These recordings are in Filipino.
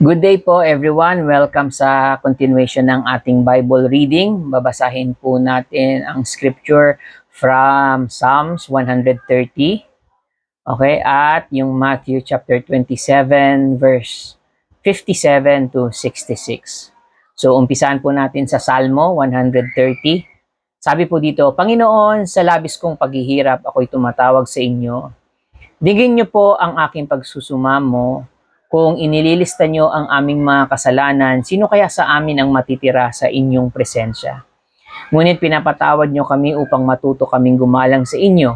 Good day po everyone. Welcome sa continuation ng ating Bible reading. Babasahin po natin ang scripture from Psalms 130. Okay, at yung Matthew chapter 27 verse 57 to 66. So umpisahan po natin sa Salmo 130. Sabi po dito, Panginoon, sa labis kong paghihirap ako'y tumatawag sa inyo. Digin niyo po ang aking pagsusumamo. Kung inililista nyo ang aming mga kasalanan, sino kaya sa amin ang matitira sa inyong presensya? Ngunit pinapatawad nyo kami upang matuto kaming gumalang sa inyo.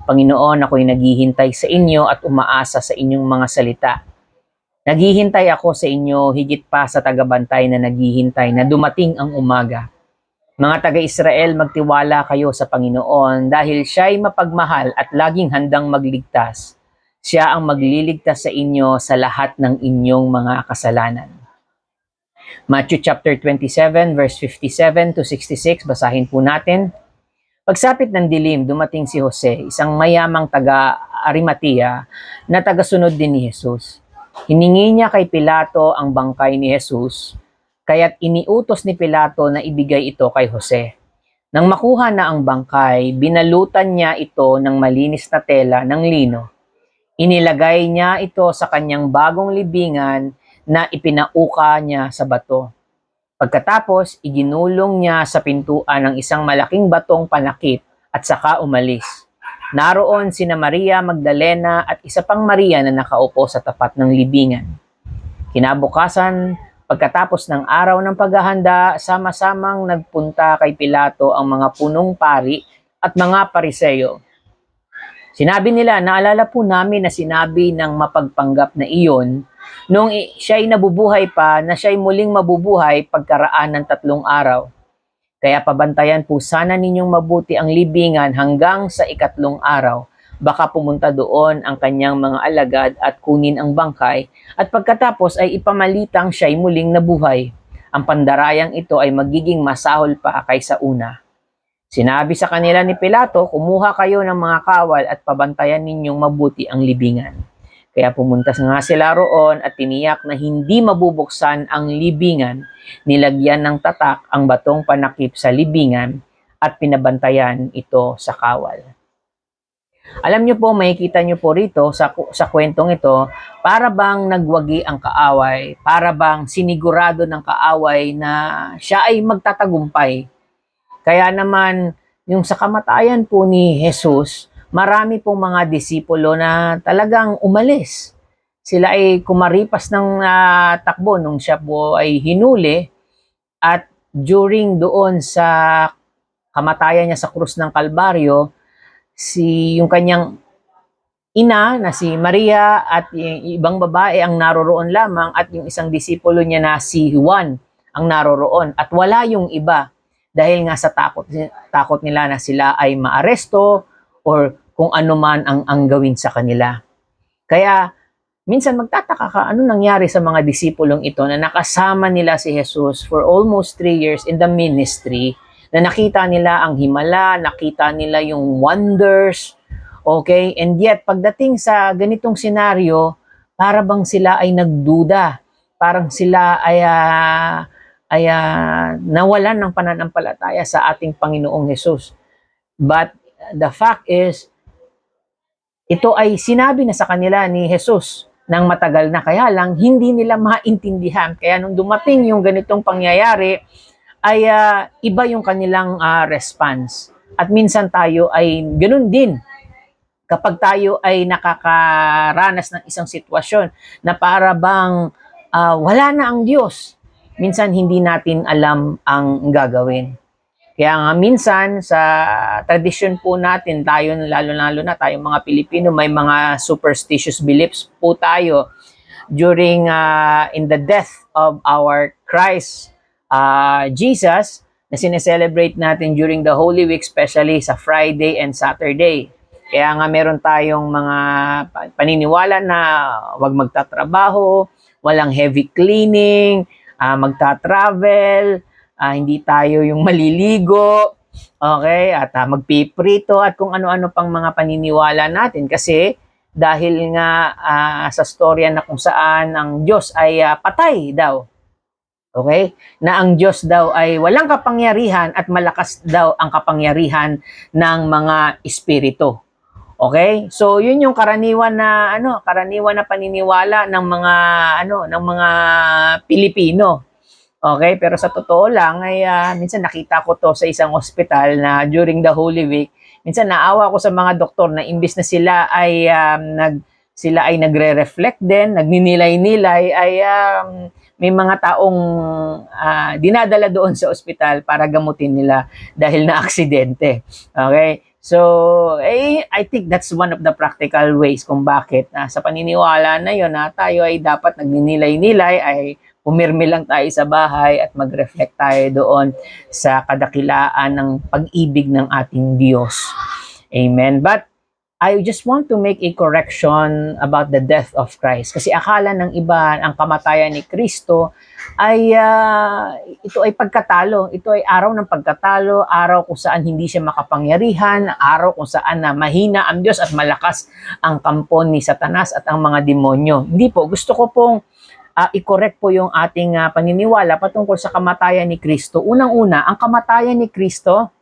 Panginoon, ako'y naghihintay sa inyo at umaasa sa inyong mga salita. Naghihintay ako sa inyo higit pa sa tagabantay na naghihintay na dumating ang umaga. Mga taga-Israel, magtiwala kayo sa Panginoon dahil siya'y mapagmahal at laging handang magligtas. Siya ang magliligtas sa inyo sa lahat ng inyong mga kasalanan. Matthew chapter 27 verse 57 to 66, basahin po natin. Pagsapit ng dilim, dumating si Jose, isang mayamang taga-Arimatea na tagasunod din ni Jesus. Hiningi niya kay Pilato ang bangkay ni Jesus, kaya't iniutos ni Pilato na ibigay ito kay Jose. Nang makuha na ang bangkay, binalutan niya ito ng malinis na tela ng lino. Inilagay niya ito sa kanyang bagong libingan na ipinauka niya sa bato. Pagkatapos, iginulong niya sa pintuan ng isang malaking batong panakip at saka umalis. Naroon sina Maria Magdalena at isa pang Maria na nakaupo sa tapat ng libingan. Kinabukasan, pagkatapos ng araw ng paghahanda, sama-samang nagpunta kay Pilato ang mga punong pari at mga pariseyo. Sinabi nila, naalala po namin na sinabi ng mapagpanggap na iyon nung siya'y nabubuhay pa na siya'y muling mabubuhay pagkaraan ng 3 araw. Kaya pabantayan po sana ninyong mabuti ang libingan hanggang sa 4 araw. Baka pumunta doon ang kanyang mga alagad at kunin ang bangkay at pagkatapos ay ipamalitang siya'y muling nabuhay. Ang pandarayang ito ay magiging masahol pa kaysa una. Sinabi sa kanila ni Pilato, kumuha kayo ng mga kawal at pabantayan ninyong mabuti ang libingan. Kaya pumunta nga sila roon at tiniyak na hindi mabubuksan ang libingan, nilagyan ng tatak ang batong panakip sa libingan at pinabantayan ito sa kawal. Alam niyo po, makikita niyo po rito sa kwentong ito, para bang nagwagi ang kaaway, para bang sinigurado ng kaaway na siya ay magtatagumpay. Kaya naman, yung sa kamatayan po ni Jesus, marami pong mga disipulo na talagang umalis. Sila ay kumaripas ng takbo nung siya po ay hinuli at during doon sa kamatayan niya sa krus ng Kalbaryo, yung kanyang ina na si Maria at yung ibang babae ang naroroon lamang at yung isang disipulo niya na si Juan ang naroroon at wala yung iba. Dahil nga sa takot nila na sila ay maaresto or kung ano man ang gawin sa kanila. Kaya minsan magtataka ka ano nangyari sa mga disipulong ito na nakasama nila si Jesus for almost 3 years in the ministry, na nakita nila ang himala, nakita nila yung wonders, okay? And yet, pagdating sa ganitong senaryo, para bang sila ay nagduda, parang sila ay nawalan ng pananampalataya sa ating Panginoong Jesus. But the fact is, ito ay sinabi na sa kanila ni Jesus ng matagal na, kaya lang hindi nila maintindihan. Kaya nung dumating yung ganitong pangyayari, ay iba yung kanilang response. At minsan tayo ay ganun din. Kapag tayo ay nakakaranas ng isang sitwasyon na para bang wala na ang Diyos, minsan hindi natin alam ang gagawin. Kaya nga minsan sa tradisyon po natin, tayo lalo-lalo na tayong mga Pilipino, may mga superstitious beliefs po tayo during in the death of our Christ Jesus na sineselebrate natin during the Holy Week, especially sa Friday and Saturday. Kaya nga meron tayong mga paniniwala na wag magtatrabaho, walang heavy cleaning, magta-travel, hindi tayo yung maliligo, okay, at magpiprito at kung ano-ano pang mga paniniwala natin kasi dahil nga sa storya na kung saan ang Diyos ay patay daw. Okay? Na ang Diyos daw ay walang kapangyarihan at malakas daw ang kapangyarihan ng mga espiritu. Okay? So, yun yung karaniwan na paniniwala ng mga Pilipino. Okay? Pero sa totoo lang ay minsan nakita ko to sa isang ospital na during the Holy Week, minsan naawa ko sa mga doktor na imbis na sila ay nagre-reflect din, nagninilay-nilay, ay may mga taong dinadala doon sa ospital para gamutin nila dahil na aksidente. Okay? So, I think that's one of the practical ways kung bakit sa paniniwala na yun na tayo ay dapat nagninilay-nilay, ay pumirmi lang tayo sa bahay at mag-reflect tayo doon sa kadakilaan ng pag-ibig ng ating Diyos. Amen. But I just want to make a correction about the death of Christ. Kasi akala ng iba, ang kamatayan ni Kristo ay ito ay pagkatalo. Ito ay araw ng pagkatalo, araw kung saan hindi siya makapangyarihan, araw kung saan mahina ang Diyos at malakas ang kampo ni Satanas at ang mga demonyo. Hindi po, gusto ko pong i-correct po yung ating paniniwala patungkol sa kamatayan ni Kristo. Unang-una, ang kamatayan ni Kristo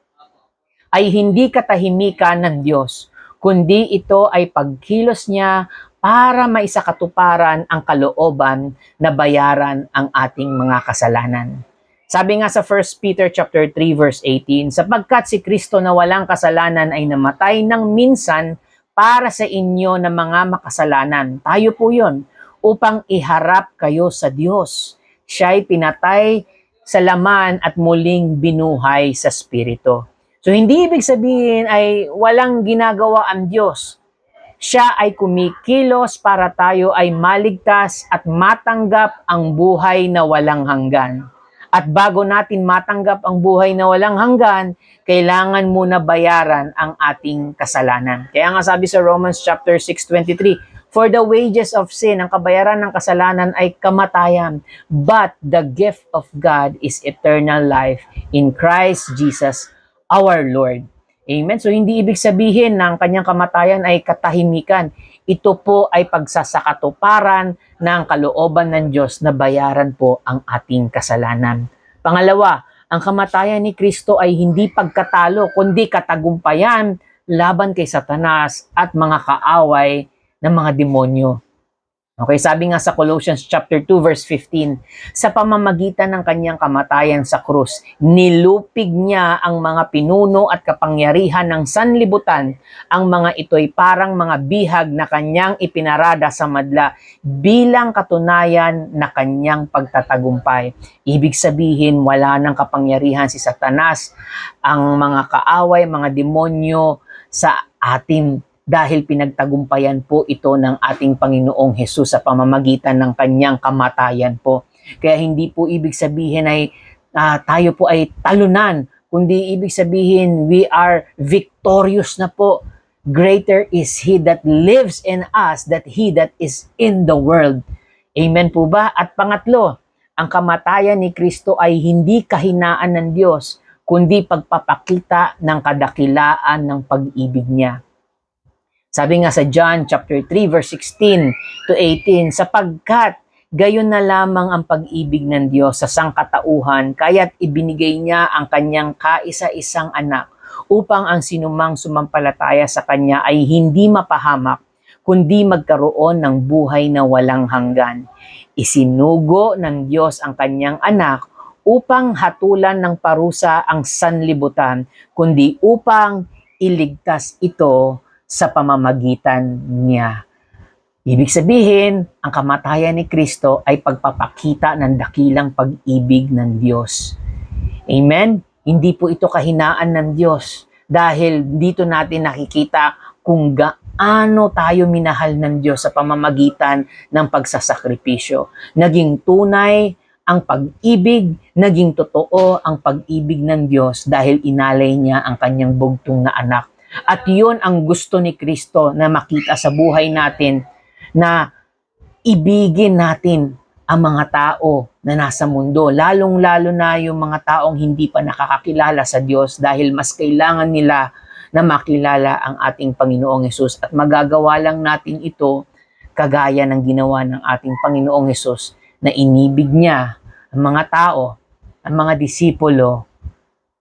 ay hindi katahimikan ng Diyos, kundi ito ay pagkilos niya para maisakatuparan ang kalooban na bayaran ang ating mga kasalanan. Sabi nga sa 1 Peter chapter 3 verse 18, sapagkat si Kristo na walang kasalanan ay namatay ng minsan para sa inyo na mga makasalanan. Tayo po yun, upang iharap kayo sa Diyos. Siya'y pinatay sa laman at muling binuhay sa Espiritu. So hindi ibig sabihin ay walang ginagawa ang Diyos. Siya ay kumikilos para tayo ay maligtas at matanggap ang buhay na walang hanggan. At bago natin matanggap ang buhay na walang hanggan, kailangan muna bayaran ang ating kasalanan. Kaya nga sabi sa Romans chapter 6:23, for the wages of sin, ang kabayaran ng kasalanan ay kamatayan. But the gift of God is eternal life in Christ Jesus our Lord. Amen? So hindi ibig sabihin na ang kanyang kamatayan ay katahimikan. Ito po ay pagsasakatuparan ng kalooban ng Diyos na bayaran po ang ating kasalanan. Pangalawa, ang kamatayan ni Kristo ay hindi pagkatalo, kundi katagumpayan laban kay Satanas at mga kaaway ng mga demonyo. Okay, sabi nga sa Colossians chapter 2 verse 15, sa pamamagitan ng kanyang kamatayan sa krus, nilupig niya ang mga pinuno at kapangyarihan ng sanlibutan. Ang mga ito'y parang mga bihag na kanyang ipinarada sa madla bilang katunayan na kanyang pagtatagumpay. Ibig sabihin, wala nang kapangyarihan si Satanas, ang mga kaaway, mga demonyo sa atin, dahil pinagtagumpayan po ito ng ating Panginoong Hesus sa pamamagitan ng kanyang kamatayan po. Kaya hindi po ibig sabihin ay tayo po ay talunan, kundi ibig sabihin we are victorious na po. Greater is He that lives in us than he that is in the world. Amen po ba? At pangatlo, ang kamatayan ni Kristo ay hindi kahinaan ng Diyos, kundi pagpapakita ng kadakilaan ng pag-ibig niya. Sabi nga sa John chapter 3 verse 16 to 18, sapagkat gayon na lamang ang pag-ibig ng Diyos sa sangkatauhan, kaya't ibinigay niya ang kanyang kaisa-isang anak upang ang sinumang sumampalataya sa kanya ay hindi mapahamak, kundi magkaroon ng buhay na walang hanggan. Isinugo ng Diyos ang kanyang anak upang hatulan ng parusa ang sanlibutan, kundi upang iligtas ito sa pamamagitan niya. Ibig sabihin, ang kamatayan ni Kristo ay pagpapakita ng dakilang pag-ibig ng Diyos. Amen? Hindi po ito kahinaan ng Diyos dahil dito natin nakikita kung gaano tayo minahal ng Diyos sa pamamagitan ng pagsasakripisyo. Naging tunay ang pag-ibig, naging totoo ang pag-ibig ng Diyos dahil inalay niya ang kanyang bugtong na anak. At yun ang gusto ni Kristo na makita sa buhay natin, na ibigin natin ang mga tao na nasa mundo, lalong-lalo na yung mga taong hindi pa nakakakilala sa Diyos dahil mas kailangan nila na makilala ang ating Panginoong Hesus, at magagawa lang natin ito kagaya ng ginawa ng ating Panginoong Hesus na inibig niya ang mga tao, ang mga disipulo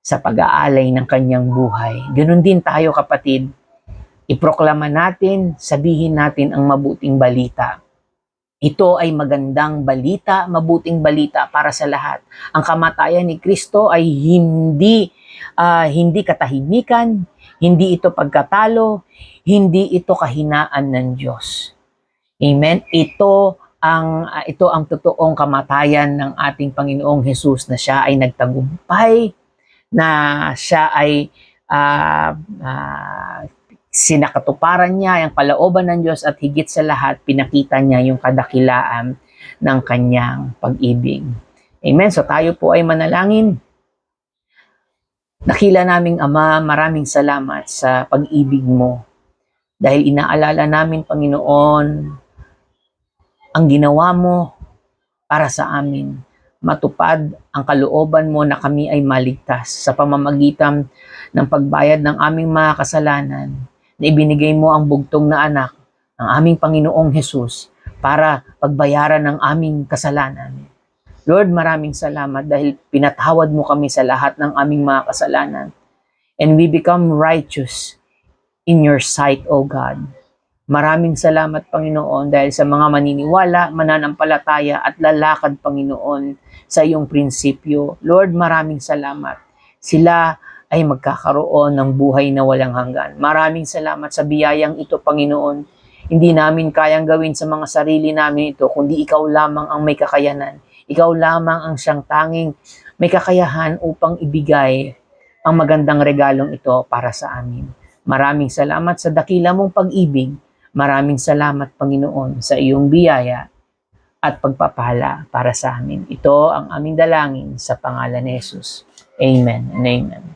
sa pag-aalay ng kanyang buhay. Ganun din tayo, kapatid. Iproklama natin, sabihin natin ang mabuting balita. Ito ay magandang balita, mabuting balita para sa lahat. Ang kamatayan ni Kristo ay hindi katahimikan, hindi ito pagkatalo, hindi ito kahinaan ng Diyos. Amen. Ito ang totoong kamatayan ng ating Panginoong Hesus, na siya ay nagtagumpay, na siya ay sinakatuparan niya ang kalooban ng Diyos, at higit sa lahat, pinakita niya yung kadakilaan ng kanyang pag-ibig. Amen. So tayo po ay manalangin. Dakila naming Ama, maraming salamat sa pag-ibig mo. Dahil inaalala namin, Panginoon, ang ginawa mo para sa amin. Matupad ang kalooban mo na kami ay maligtas sa pamamagitan ng pagbayad ng aming mga kasalanan, na ibinigay mo ang bugtong na anak, ang aming Panginoong Hesus, para pagbayaran ng aming kasalanan. Lord, maraming salamat dahil pinatawad mo kami sa lahat ng aming mga kasalanan. And we become righteous in your sight, O God. Maraming salamat, Panginoon, dahil sa mga maniniwala, mananampalataya at lalakad, Panginoon, sa iyong prinsipyo. Lord, maraming salamat. Sila ay magkakaroon ng buhay na walang hanggan. Maraming salamat sa biyayang ito, Panginoon. Hindi namin kayang gawin sa mga sarili namin ito, kundi ikaw lamang ang may kakayanan. Ikaw lamang ang siyang tanging may kakayahan upang ibigay ang magandang regalong ito para sa amin. Maraming salamat sa dakila mong pag-ibig. Maraming salamat, Panginoon, sa iyong biyaya at pagpapala para sa amin. Ito ang aming dalangin sa pangalan ni Jesus. Amen and amen.